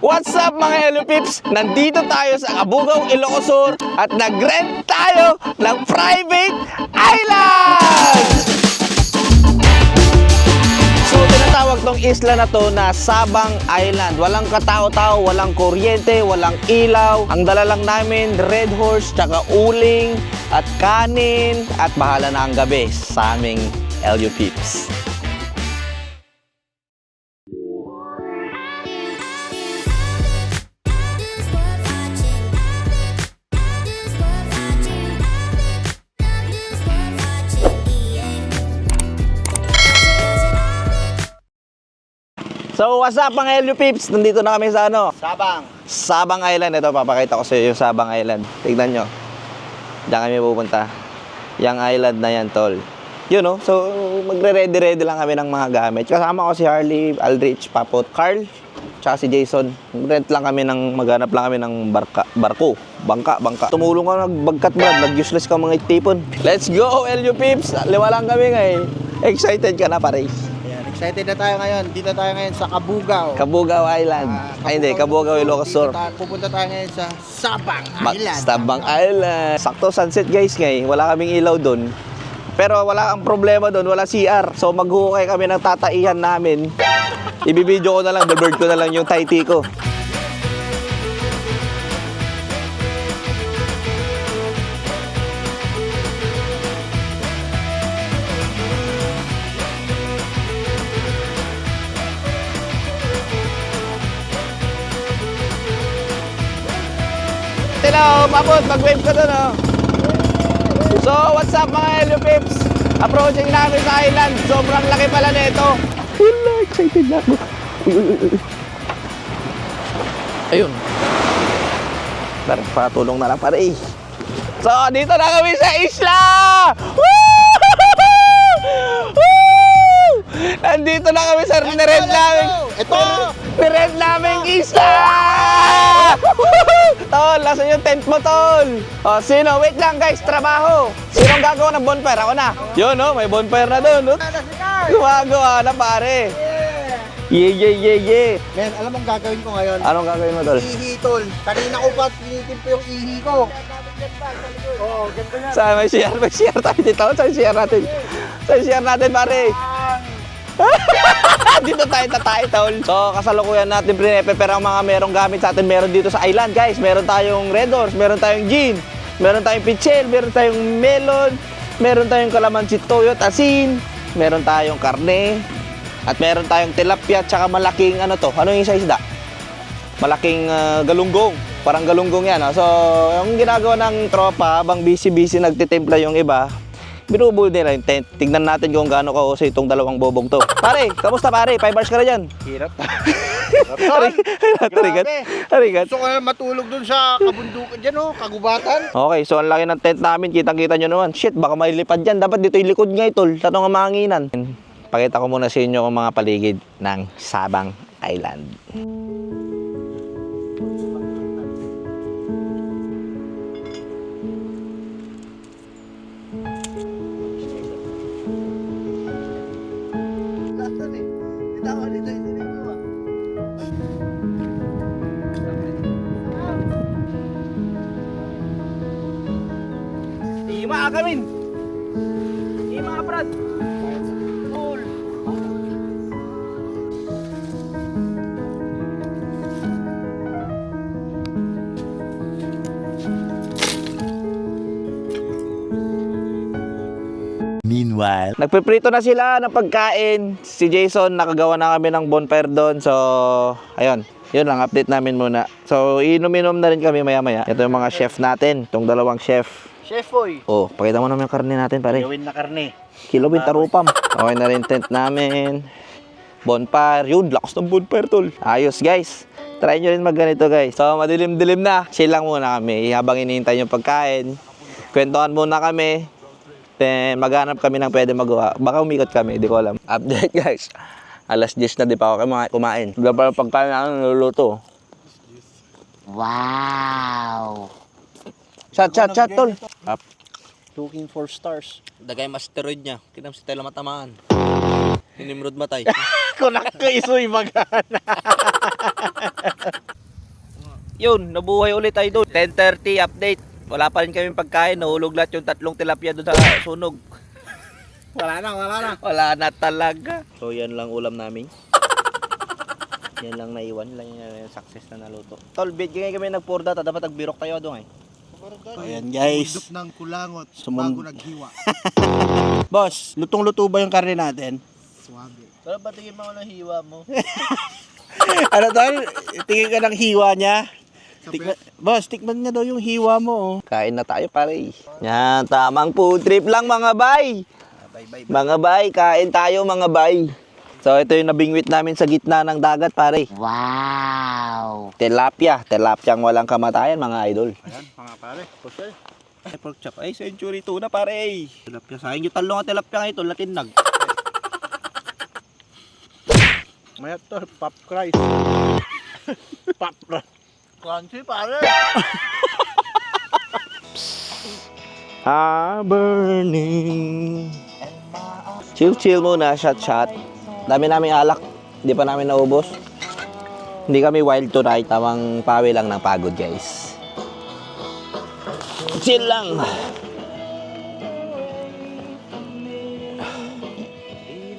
What's up mga Hello Pips? Nandito tayo sa Cabugao, Ilocos Sur at nag-rent tayo ng private island! So tinatawag tong isla na to na Sabang Island. Walang katao-tao, walang kuryente, walang ilaw. Ang dala lang namin, red horse, tsaka uling at kanin at bahala na ang gabi sa aming LU Pips. So what's up mga LU Pips? Nandito na kami sa Sabang Island. Ito, papakita ko sa iyo yung Sabang Island. Tignan nyo. Diyan kami pupunta. Yung island na yan, tol. Yun, no? So, magre-ready-ready lang kami ng mga gamit. Kasama ko si Harley, Aldrich, Papot, Carl, tsaka si Jason. Mag-rent lang kami maghanap lang kami ng bangka. Tumulong ka, nagbagkat Brad. Nag-useless ka mga tipon. Let's go, LU Pips! Liwa lang kami ngayon. Excited ka na, pare? Excited na tayo ngayon. Dito tayo ngayon sa Cabugao Island. Cabugao, Ilocos Sur. Pupunta tayo ngayon sa Sabang Island. Sabang Island. Sakto sunset guys ngayon. Wala kaming ilaw doon. Pero wala ang problema doon. Wala CR. So maghuhukay kami ng tataihan namin. Ibibideo ko na lang. Bird ko na lang yung Thai-tea ko. Hello, Papot, mag-wave ka doon, oh. So, what's up mga LU Pips? Approaching namin sa island. Sobrang laki pala nito. Wala, excited na ako. Ayun. Tara, patulong na lang pare. So, dito na kami sa isla! Woo! Nandito na kami sa nirent namin. Ito! Nirent namin isla! Tol, lasan yung tent mo, tol? O, sino? Wait lang, guys, trabaho. Sinong gagawa ng bonfire? Ako na. Yun, no? May bonfire na doon, no? Gumagawa na, pare. Yeah. Men, alam mo ang gagawin ko ngayon? Anong gagawin mo, tol? Ihi, tol. Kanina ko pa tinitimpo yung ihi ko. Oo, ganda yan. Saan? May share tayo dito. Saan share natin? Saan share natin, pare? Dito tayo tatay, tol. So, kasalukuyan natin pre-prepare ang mga merong gamit sa atin. Meron dito sa island, guys. Meron tayong red horse, meron tayong gin, meron tayong pichel, meron tayong melon, meron tayong kalamansi toyot, asin, meron tayong karne, at meron tayong tilapia, tsaka malaking ano to? Ano yung isa isda? Malaking galunggong. Parang galunggong yan. So, yung ginagawa ng tropa, habang busy nagtitimpla yung iba, binubuo nila yung tent. Tignan natin kung gaano kausay itong dalawang bobong to. Pare, kamusta pare? 5 hours ka na dyan. Hirap. Harigat. Gusto ko na matulog dun sa kabundukan dyan, oh, kagubatan. Okay, so ang laki ng tent namin. Kitang-kita nyo naman. Shit, baka may lipad dyan. Dapat dito yung likod nga itol. Tanong ang mahanginan. Pakita ko muna sa inyo ang mga paligid ng Sabang Island. Ima kamin. Ima Brad. Cool. Meanwhile, Nagpiprito na sila ng pagkain. Si Jason, nakagawa na kami ng bonfire doon. So, ayun. Yun lang, update namin muna. So, inom-inom na rin kami maya-maya. Ito yung mga chef natin. Itong dalawang chef. Chef boy. Oh, pakita mo naman yung karne natin, pare. Gawin na karne. Kilawin, tarupam. Okay na rin tent namin. Bonfire. Yun, lakas ng bonfire, tol. Ayos, guys. Try nyo rin magganito, guys. So, madilim-dilim na. Chill lang muna kami. Habang hinihintay yung pagkain. Kwentuhan muna kami. Then, maghanap kami ng pwede magawa. Baka umikot kami, di ko alam. Update, guys. Alas 10 na, di pa ako kumain. Wala pa pagkain na niluluto. wow! Chat, tol. Up. Looking for stars. Dagay masteroid niya. Kinam si Tela matamaan. Inimrod matay. Kunak ko isoy magana. Yun, nabuhay ulit tayo doon. 10:30 update. Wala pa rin kami pagkain. Nahulog lahat yung 3 tilapia doon sa sunog. Wala na. Wala na talaga. So yan lang ulam namin. Yan lang naiwan. Lang yung success na naluto. Tol, bid kami nagpurda. Dapat nagbirok tayo doon eh. Ayan guys. Sumundok ng kulangot Sumund- bago naghiwa. Boss, lutong-luto ba yung karne natin? Suwabe. Tol, patingin mo ng hiwa mo. Ano tol? Tingin ka ng hiwa niya? Boss, tikman niya daw yung hiwa mo. Oh. Kain na tayo pare. Yan, tamang food trip lang mga bay. Mga bay, kain tayo mga bay. So ito yung nabingwit namin sa gitna ng dagat pare. Wow. Tilapiang walang kamatayan mga idol. Ayan, mga pare. Pusel. Ay, pork chop. Ay, century tuna pare. Tilapia sa akin. Yung talong at tilapia nga ito, latinag. Mayat tol, pop rice. Pop rice. Crunchy pare. Burning. Chill muna, shot. Dami namin alak. Hindi pa namin naubos. Hindi kami wild tonight. Tamang pawi lang ng pagod guys. Chill lang.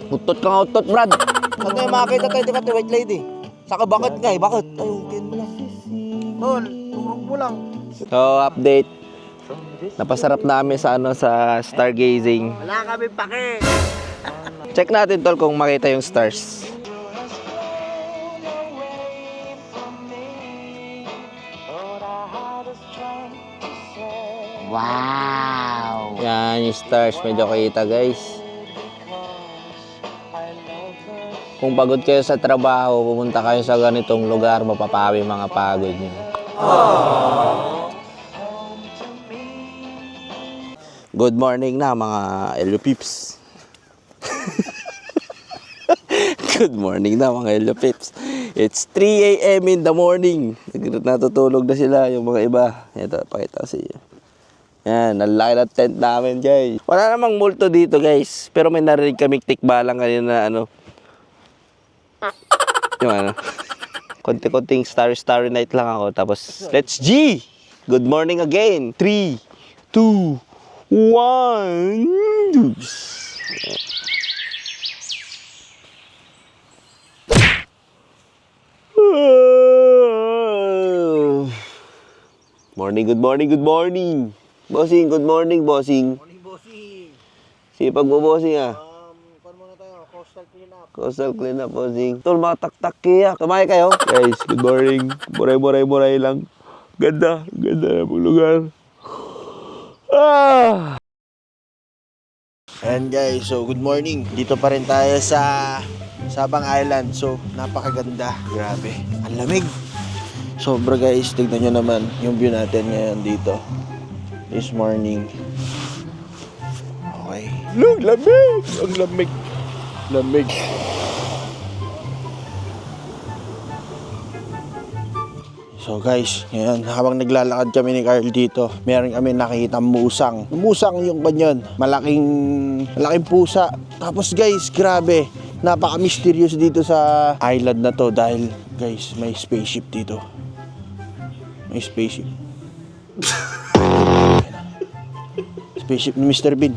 Utot ka nga utot, Brad. Saan tayo makakita tayo, di ba, white lady? Saka bakit nga eh? Bakit? Ayun, kin mo lang. Tol, turog mo lang. So, update. Napasarap namin sa sa stargazing. Wala kami pake. Check natin tol kung makita yung stars. Wow. Yan yung stars, medyo kita guys. Kung pagod kayo sa trabaho, pumunta kayo sa ganitong lugar, mapapawi mga pagod niyo. Good morning na mga Elio Pips. Good morning na mga Elio Pips. It's 3 a.m. in the morning. Natutulog na sila yung mga iba. Ito, pakita ko sa inyo. Yan, ang laki ng tent namin guys. Wala namang multo dito guys. Pero may narinig kaming tikbalang kanina na ano. Yung ano. Konti-konting starry night lang ako. Tapos, let's G! Good morning again. 3, 2, 1. Good morning. Bossing, good morning, bossing. Morning bossing. Sipag mo, bossing ah. Pan muna tayo, coastal cleanup. Coastal cleanup, bossing. Tol, mga taktak kaya. Kamay kayo? Guys, good morning. Buray lang. Ganda na po lugar. Ah! Ayan guys, so good morning. Dito pa rin tayo sa Sabang Island. So, napakaganda. Grabe. Ang lamig. Sobra guys, tignan nyo naman yung view natin ngayon dito. This morning. Okay. Look, lamig! Ang lamig. Lamig. So guys, ngayon habang naglalakad kami ni Carl dito, meron kami nakikita musang. Musang yung kanyon, malaking pusa. Tapos guys, grabe, napaka-mysterious dito sa island na to dahil guys, may spaceship dito. May spaceship. Spaceship ni Mr. Bean.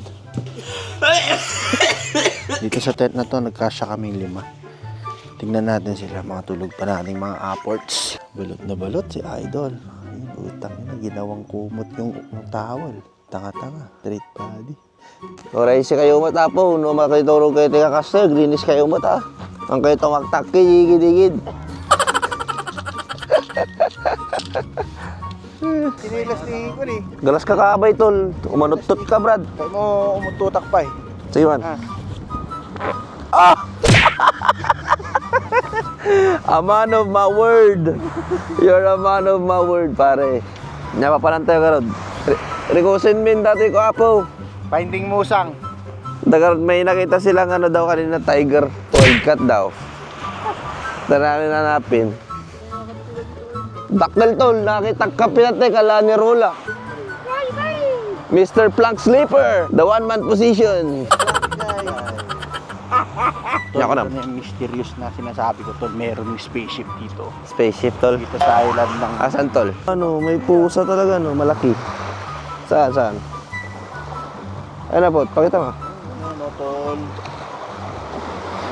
Dito sa tent na to, nagkasya kaming 5. Tingnan natin sila, mga tulog pa nating mga apports. Balot na balot si Idol. Ay, utang na, ginawang kumot yung towel. Tanga-tanga, straight body. Oray si kayo mata po. No makitulog kayo tiga kaster. Greenish kayo mata. Ang kayo tumaktak digid. Sinilas ni Kun eh. Galas ka kaabay tol. Umanutot ka Brad. Kaya mo umututak pa eh. Sige man. A man of my word. You're a man of my word, pare. Napapanan tayo karod. Rikusin min dati ko apo. Finding musang. Dagar may nakita silang ano daw kanina tiger. Wildcat daw. Namin hanapin. Dakdal tol, nakita kapinate kala ni Rola. Mr. Plank Sleeper, the one-man position. Yan ko na. Ito yung mysterious na sinasabi ko, tol. Merong spaceship dito. Spaceship, tol. Dito sa island ng... Asan, tol? Ano, may pusa talaga, no? Malaki. Saan, saan? Ano po? Pakita mo. Ano, tol?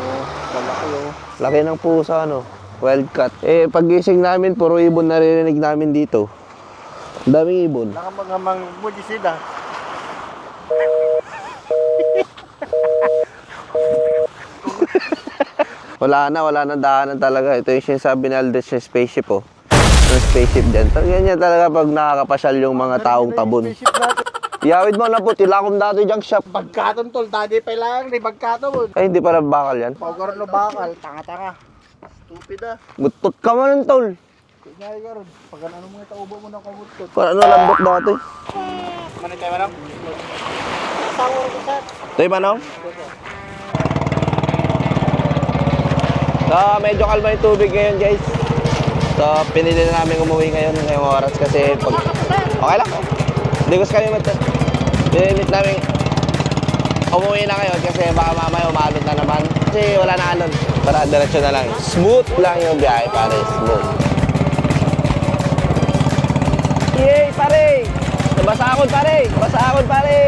Oh, malaki oh. Laki ng pusa, ano? Wildcat. Eh, pag-gising namin, puro ibon naririnig namin dito. Ang daming ibon. Nakamangamang budisida. Wala na daanan talaga. Ito yung sinasabi ni Aldrich yung spaceship, oh. Yung spaceship dyan. Ganyan talaga pag nakakapasyal yung mga taong tabon. Spaceship natin. Yawid mo na po, tilakom dato junk shop. Bagkaton tol, dati pa lang, di bagkaton. Ay, hindi para bakal yan. Pagkaroon no bakal, tanga-tanga. Stupid ah. Gutot ka man, tol. Kunyari ka ron, pag ano mga taubo mo ng kamutot. Kung ano lambot dati. Manay tayo manang? Asawa ko sa. Ito yung manong? So, medyo kalma yung tubig ngayon, guys. So, pinili na namin umuwi ngayon ngayong oras kasi pag... Okay lang. Hindi ko sa kami pinilit namin umuwi na ngayon kasi baka mamaya umalot na naman. Kasi wala na alon. Para diretso na lang. Smooth lang yung biyahe, pare. Smooth. Yay, pare! Nabasakon, pare! Nabasakon, pare!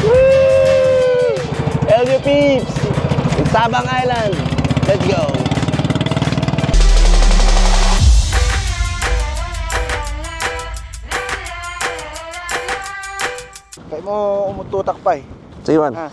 Woo! LU Peeps! Sabang Island! Let's go! Kaya mo umututak pa eh. Sige man. Ah,